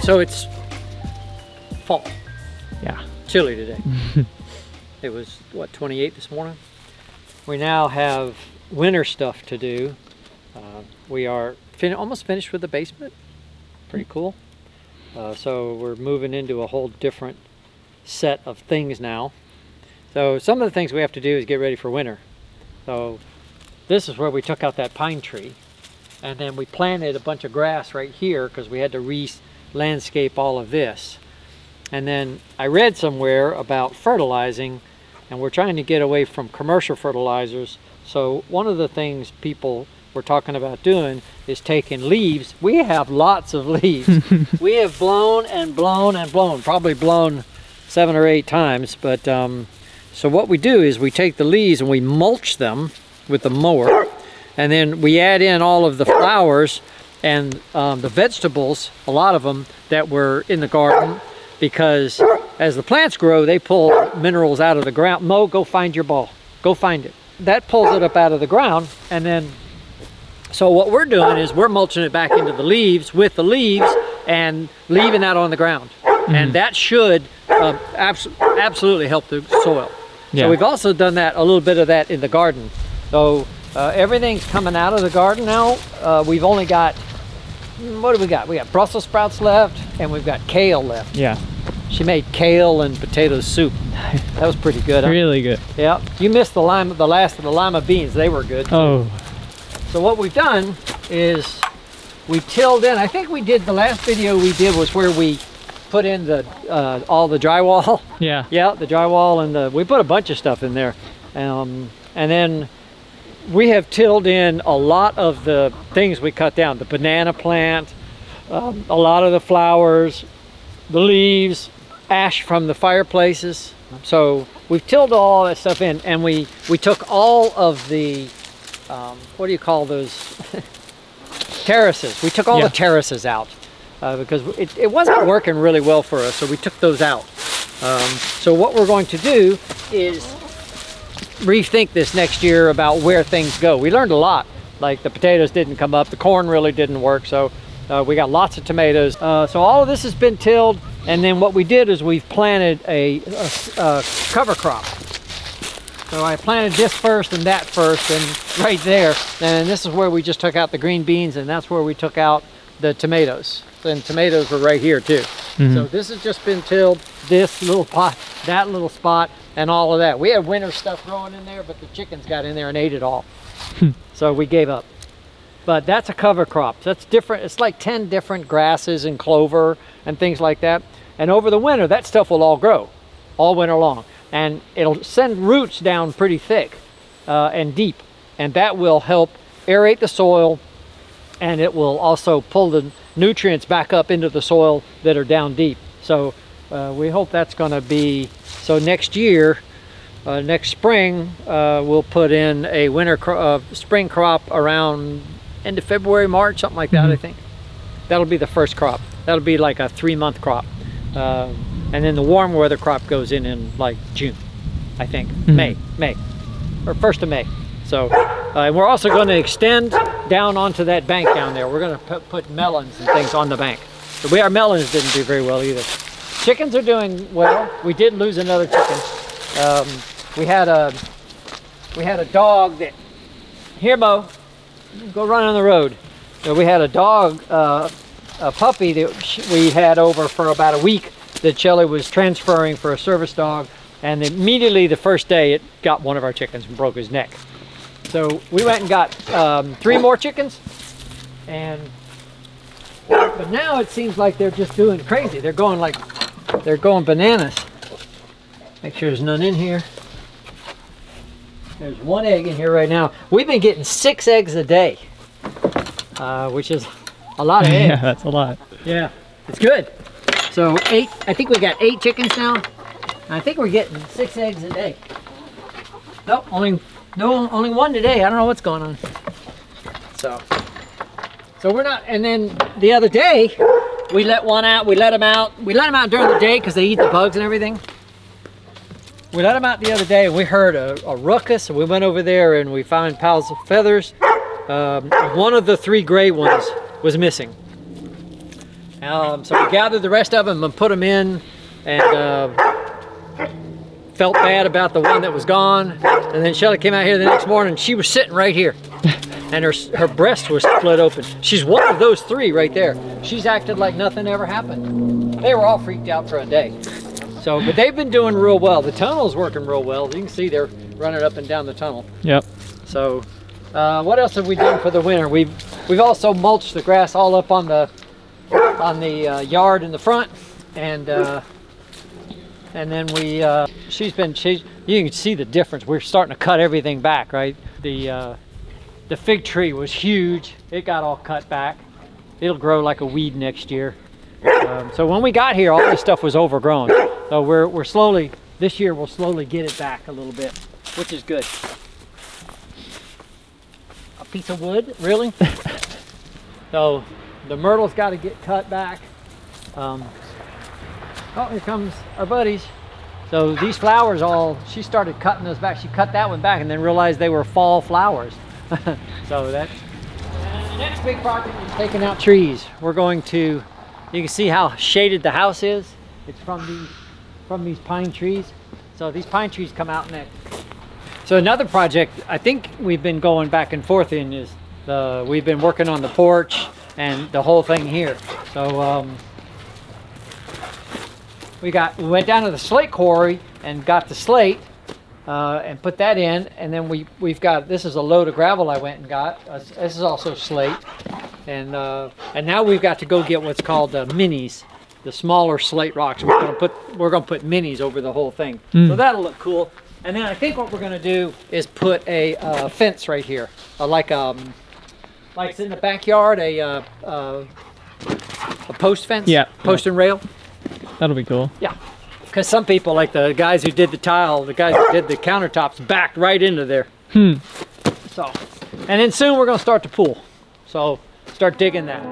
So it's fall. Yeah. Chilly today. It was, what, 28 this morning? We now have winter stuff to do. We are almost finished with the basement. Pretty cool. So we're moving into a whole different set of things now. So some of the things we have to do is get ready for winter. So this is where we took out that pine tree, and then we planted a bunch of grass right here because we had to re-landscape all of this. And then I read somewhere about fertilizing, and we're trying to get away from commercial fertilizers. So one of the things people were talking about doing is taking leaves. We have lots of leaves. We have blown and blown and blown, probably blown 7 or 8 times. But so what we do is we take the leaves and we mulch them with the mower, and then we add in all of the flowers and the vegetables, a lot of them that were in the garden, because as the plants grow, they pull minerals out of the ground. Mo, go find your ball. Go find it. That pulls it up out of the ground, and then so what we're doing is we're mulching it back into the leaves with the leaves and leaving that on the ground. And that should absolutely help the soil. So we've also done that, a little bit of that in the garden. So everything's coming out of the garden now. We've only got, what do we got? We got Brussels sprouts left, and we've got kale left. Yeah. She made kale and potato soup. That was pretty good. Huh? Really good. Yeah. You missed the last of the lima beans. They were good too. Oh. So what we've done is we tilled in. I think we did, the last video we did was where we put in the all the drywall. Yeah. Yeah, the drywall, and we put a bunch of stuff in there. And then we have tilled in a lot of the things we cut down. The banana plant, a lot of the flowers, the leaves, ash from the fireplaces. So we've tilled all that stuff in, and we took all of the what do you call those? Terraces. We took all the terraces out because it wasn't working really well for us, so we took those out. So what we're going to do is rethink this next year about where things go. We learned a lot. Like the potatoes didn't come up, the corn really didn't work, so we got lots of tomatoes. So all of this has been tilled, and then what we did is we've planted a cover crop. So I planted this first and that first, and right there, and this is where we just took out the green beans, and that's where we took out the tomatoes. And tomatoes were right here too. So this has just been tilled, this little pot, that little spot, and all of that. We had winter stuff growing in there, but the chickens got in there and ate it all. So we gave up. But that's a cover crop. That's different. It's like 10 different grasses and clover and things like that. And over the winter, that stuff will all grow all winter long. And it'll send roots down pretty thick and deep. And that will help aerate the soil, and it will also pull the nutrients back up into the soil that are down deep. So we hope that's going to be, so next year, next spring, we'll put in a spring crop around end of February, March, something like that, I think. That'll be the first crop. That'll be like a 3-month crop. And then the warm weather crop goes in like June, I think. May, or 1st of May. So, and we're also going to extend down onto that bank down there. We're going to put melons and things on the bank. So our melons didn't do very well either. Chickens are doing well. We did lose another chicken. We had a dog that, here Mo, go run on the road. So we had a dog, a puppy that we had over for about a week that Shelly was transferring for a service dog, and immediately the first day it got one of our chickens and broke his neck. So we went and got 3 more chickens, but now it seems like they're just doing crazy. They're going bananas. Make sure there's none in here. There's 1 egg in here right now. We've been getting 6 eggs a day, which is a lot of eggs. Yeah, that's a lot. Yeah, it's good. So I think we got 8 chickens now. I think we're getting 6 eggs a day. Nope, only 1 today. I don't know what's going on. So we're not. And then the other day, we let one out. We let them out during the day because they eat the bugs and everything. We let them out the other day, and we heard a ruckus. So we went over there and we found piles of feathers. One of the 3 gray ones was missing. So we gathered the rest of them and put them in, and felt bad about the one that was gone. And then Shelly came out here the next morning. She was sitting right here, and her breast was split open. She's one of those 3 right there. She's acted like nothing ever happened. They were all freaked out for a day. So, but they've been doing real well. The tunnel's working real well. You can see they're running up and down the tunnel. Yep. So, what else have we done for the winter? We've also mulched the grass all up on the yard in the front, and then you can see the difference. We're starting to cut everything back, right? The fig tree was huge. It got all cut back. It'll grow like a weed next year. So when we got here, all this stuff was overgrown. So we're slowly, this year we'll slowly get it back a little bit, which is good. A piece of wood, really? So the myrtle's got to get cut back. Oh, here comes our buddies. So these flowers she started cutting those back. She cut that one back and then realized they were fall flowers. So the next big project is taking out trees. We're going to, you can see how shaded the house is. It's from these pine trees. So these pine trees come out next. So another project I think we've been going back and forth in is we've been working on the porch and the whole thing here. So we went down to the slate quarry and got the slate and put that in, and then we've got, this is a load of gravel I went and got. This is also slate, and now we've got to go get what's called minis, the smaller slate rocks. We're gonna put minis over the whole thing, so that'll look cool. And then I think what we're gonna do is put a fence right here, like it's in the backyard, a post fence. Yeah. Post and rail. That'll be cool. Yeah. Because some people, like the guys who did the tile, the guys who did the countertops, backed right into there. So, and then soon we're going to start the pool. So, start digging that.